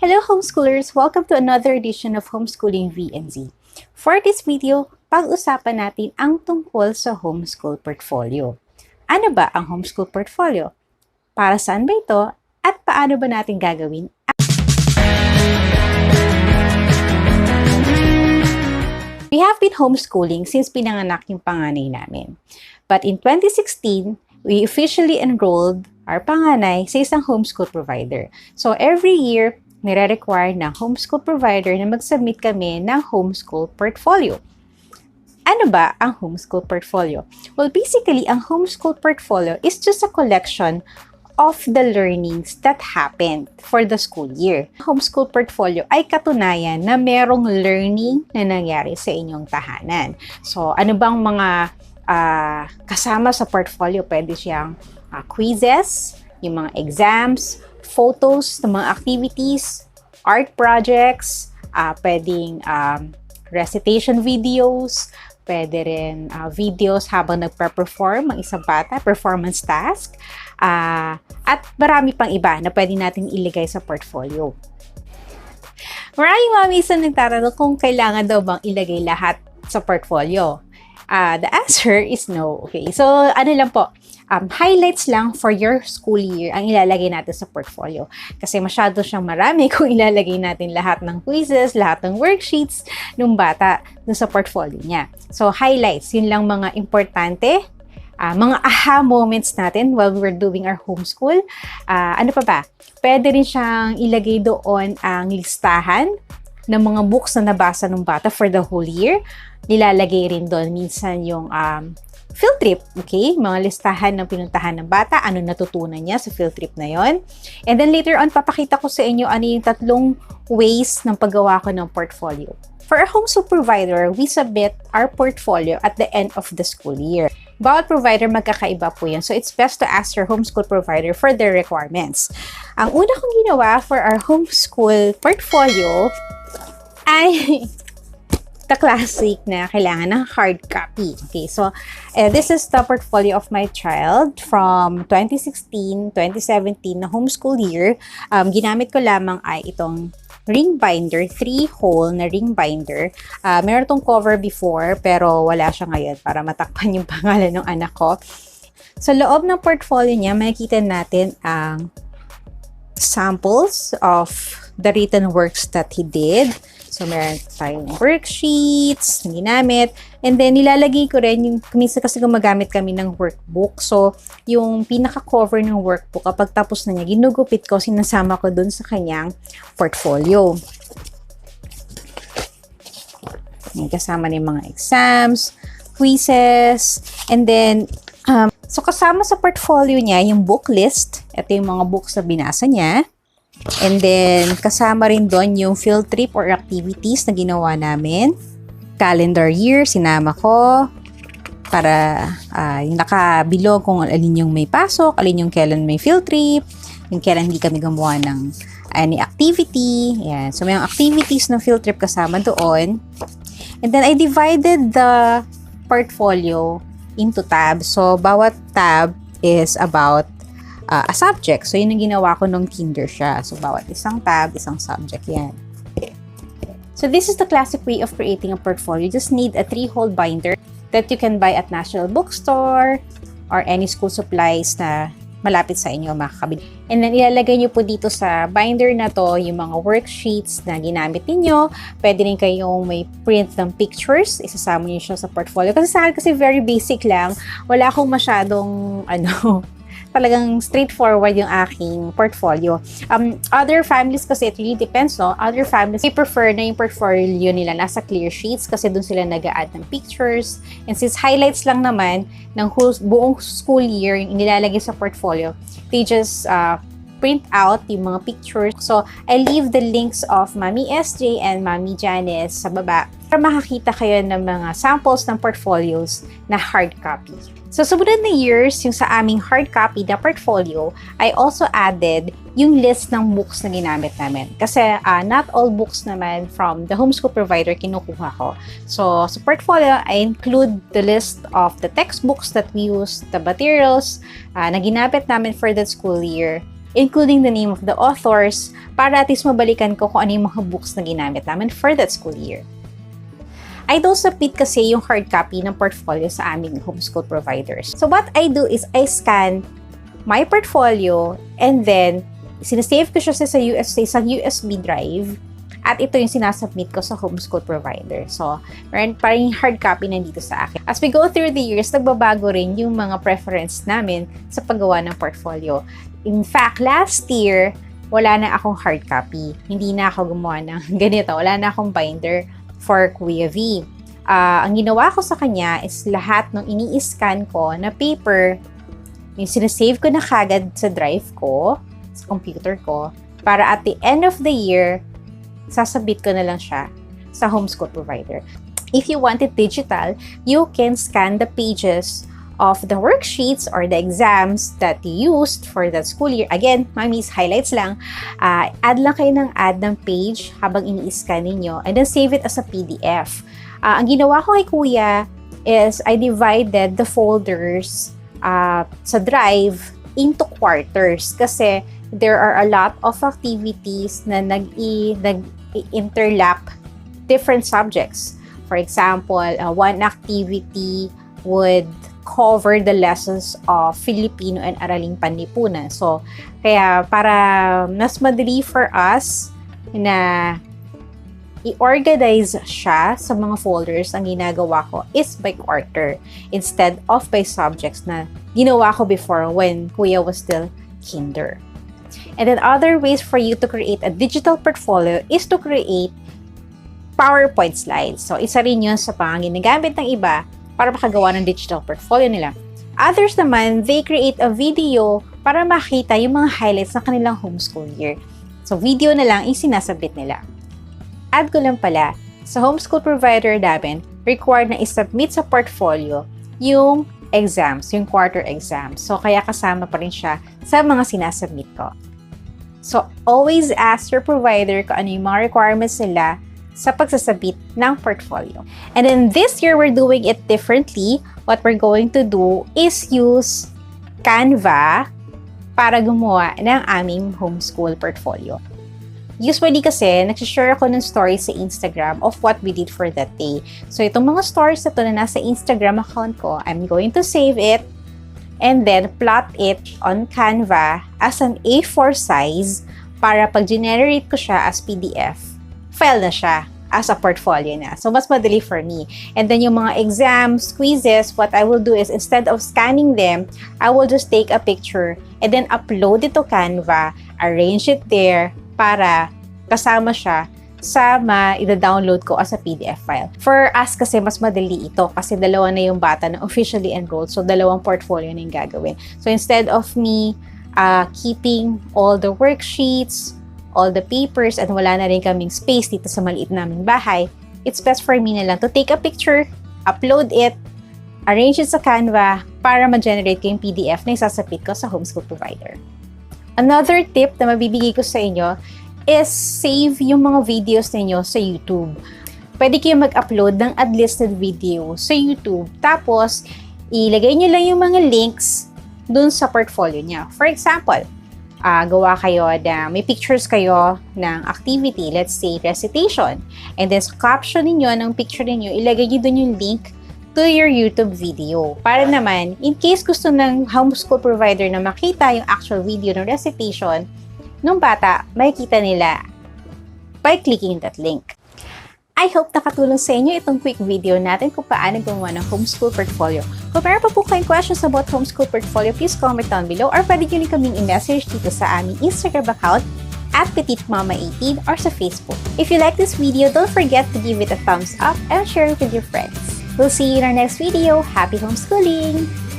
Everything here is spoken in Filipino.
Hello homeschoolers! Welcome to another edition of Homeschooling V and Z. For this video, pag-usapan natin ang tungkol sa homeschool portfolio. Ano ba ang homeschool portfolio? Para saan ba ito? At paano ba natin gagawin? We have been homeschooling since pinanganak yung panganay namin. But in 2016, we officially enrolled our panganay sa isang homeschool provider. So every year, nire-require ng homeschool provider na mag-submit kami ng homeschool portfolio. Ano ba ang homeschool portfolio? Well, basically, ang homeschool portfolio is just a collection of the learnings that happened for the school year. Homeschool portfolio ay katunayan na merong learning na nangyari sa inyong tahanan. So, ano bang mga kasama sa portfolio? Pwede siyang quizzes, yung mga exams, photos ng mga activities, art projects, pwedeng recitation videos, pwede rin videos habang nagpa-perform ang isang bata, performance task, at marami pang iba na pwede natin ilagay sa portfolio. Maraming mommies na nagtatanong kung kailangan daw bang ilagay lahat sa portfolio. The answer is no. Okay, so ano lang po, highlights lang for your school year ang ilalagay natin sa portfolio. Kasi masyado siyang marami kung ilalagay natin lahat ng quizzes, lahat ng worksheets ng bata dun sa portfolio niya. So highlights, yun lang mga importante, mga aha moments natin while we're doing our homeschool. Ano pa ba? Pwede rin siyang ilagay doon ang listahan ng mga books na nabasa ng bata for the whole year. Nilalagay rin doon minsan yung field trip, okay? Mga listahan ng pinuntahan ng bata, ano natutunan niya sa field trip na yon. And then later on, papakita ko sa inyo ano yung 3 ways ng paggawa ko ng portfolio. For a homeschool provider, we submit our portfolio at the end of the school year. Bawat provider magkakaiba po yan. So, it's best to ask your homeschool provider for their requirements. Ang una kong ginawa for our homeschool portfolio ay the classic na kailangan ng hard copy. Okay, so this is the portfolio of my child from 2016, 2017 na homeschool year. Ginamit ko lamang ay itong ring binder, 3-hole na ring binder. Meron tong cover before pero wala siya ngayon para matakpan yung pangalan ng anak ko. Sa loob ng portfolio niya, makikita natin ang samples of the written works that he did. So, meron tayong worksheets na ginamit. And then, nilalagay ko rin yung, minsan kasi gumagamit kami ng workbook. So, yung pinaka-cover ng workbook, kapag tapos na niya, ginugupit ko, sinasama ko dun sa kanyang portfolio. May kasama na yung mga exams, quizzes, and then, so kasama sa portfolio niya, yung book list. Ito yung mga books na binasa niya. And then, kasama rin doon yung field trip or activities na ginawa namin. Calendar year, sinama ko para yung nakabilog kung alin yung may pasok, alin yung kailan may field trip, yung kailan hindi kami gumawa ng any activity. Yan. So, may activities ng field trip kasama doon. And then, I divided the portfolio into tabs. So, bawat tab is about a subject. So, yun ang ginawa ko nung kinder siya. So, bawat isang tab, isang subject yan. So, this is the classic way of creating a portfolio. You just need a 3-hole binder that you can buy at National Bookstore or any school supplies na malapit sa inyo makakabili. And then, ilalagay nyo po dito sa binder na to yung mga worksheets na ginamit ninyo. Pwede rin kayong may print ng pictures. Isasama nyo siya sa portfolio. Kasi sa akin kasi very basic lang. Wala akong masyadong, talagang straightforward yung aking portfolio. Other families kasi, it really depends, no? Other families, they prefer na yung portfolio nila nasa clear sheets kasi dun sila nag-a-add ng pictures. And since highlights lang naman ng buong school year yung nilalagay sa portfolio, they just print out yung mga pictures. So, I leave the links of Mami SJ and Mami Janice sa baba para makakita kayo ng mga samples ng portfolios na hard copy. So, sumunod na years, yung sa aming hard copy na portfolio, I also added yung list ng books na ginamit namin. Kasi not all books naman from the homeschool provider kinukuha ko. So, sa portfolio, I include the list of the textbooks that we use, the materials na ginamit namin for that school year, including the name of the authors, para at least mabalikan ko kung ano yung mga books na ginamit namin for that school year. I don't submit kasi yung hard copy ng portfolio sa aming homeschool providers. So what I do is I scan my portfolio and then sinasave ko siya sa isang USB drive at ito yung sinasubmit ko sa homeschool provider. So, parang hard copy nandito sa akin. As we go through the years, nagbabago rin yung mga preference namin sa paggawa ng portfolio. In fact, last year, wala na akong hard copy. Hindi na ako gumawa ng ganito. Wala na akong binder for Kuya V. Ang ginawa ko sa kanya is lahat ng ini-scan ko na paper, yung sinasave ko na kagad sa drive ko, sa computer ko, para at the end of the year, sasabit ko na lang siya sa homeschool provider. If you want it digital, you can scan the pages of the worksheets or the exams that you used for that school year. Again, Mami's highlights lang. Add lang kayo ng page habang ini-scan ninyo and then save it as a PDF. Ang ginawa ko kay Kuya is I divided the folders sa drive into quarters kasi there are a lot of activities na nag-interlap different subjects. For example, one activity would cover the lessons of Filipino and Araling Panlipunan. So, kaya para mas madali for us na i-organize siya sa mga folders, ang ginagawa ko is by quarter instead of by subjects na ginawa ko before when Kuya was still kinder. And then other ways for you to create a digital portfolio is to create PowerPoint slides. So, isa rin yun sa ginagamit ng iba para makagawa ng digital portfolio nila. Others naman, they create a video para makita yung mga highlights ng kanilang homeschool year. So, video na lang yung sinasabit nila. Add ko lang pala, sa homeschool provider namin, required na isubmit sa portfolio yung exams, yung quarter exams. So, kaya kasama pa rin siya sa mga sinasubmit ko. So, always ask your provider kung ano yung mga requirements nila sa pagsasabit ng portfolio. And then this year, we're doing it differently. What we're going to do is use Canva para gumawa ng aming homeschool portfolio. Usually kasi, nagsishare ako ng stories sa Instagram of what we did for that day. So, itong mga stories na to na nasa Instagram account ko, I'm going to save it and then plot it on Canva as an A4 size para pag-generate ko siya as PDF, file na siya as a portfolio na. So, mas madali for me. And then, yung mga exams, quizzes, what I will do is, instead of scanning them, I will just take a picture and then upload it to Canva, arrange it there, para kasama siya sa ida-download ko as a PDF file. For us kasi, mas madali ito kasi dalawa na yung bata na officially enrolled. So, dalawang portfolio na yung gagawin. So, instead of me keeping all the worksheets, all the papers, and wala na rin kaming space dito sa maliit naming bahay, it's best for me na lang to take a picture, upload it, arrange it sa Canva para ma-generate ko yung PDF na isasapit ko sa homeschool provider. Another tip na mabibigay ko sa inyo is save yung mga videos ninyo sa YouTube. Pwede kayo mag-upload ng ad-listed video sa YouTube, tapos ilagay nyo lang yung mga links dun sa portfolio niya. For example, gawa kayo na may pictures kayo ng activity, let's say recitation. And then sa caption niyo ng picture niyo, ilagay niyo dun yung link to your YouTube video. Para naman, in case gusto ng homeschool provider na makita yung actual video ng recitation ng bata, makikita nila by clicking that link. I hope nakatulong sa inyo itong quick video natin kung paano gumawa ng homeschool portfolio. Kung meron pa po kayong questions about homeschool portfolio, please comment down below or pwede nyo rin kaming i-message dito sa aming Instagram account @petitmama18 or sa Facebook. If you like this video, don't forget to give it a thumbs up and share it with your friends. We'll see you in our next video. Happy homeschooling!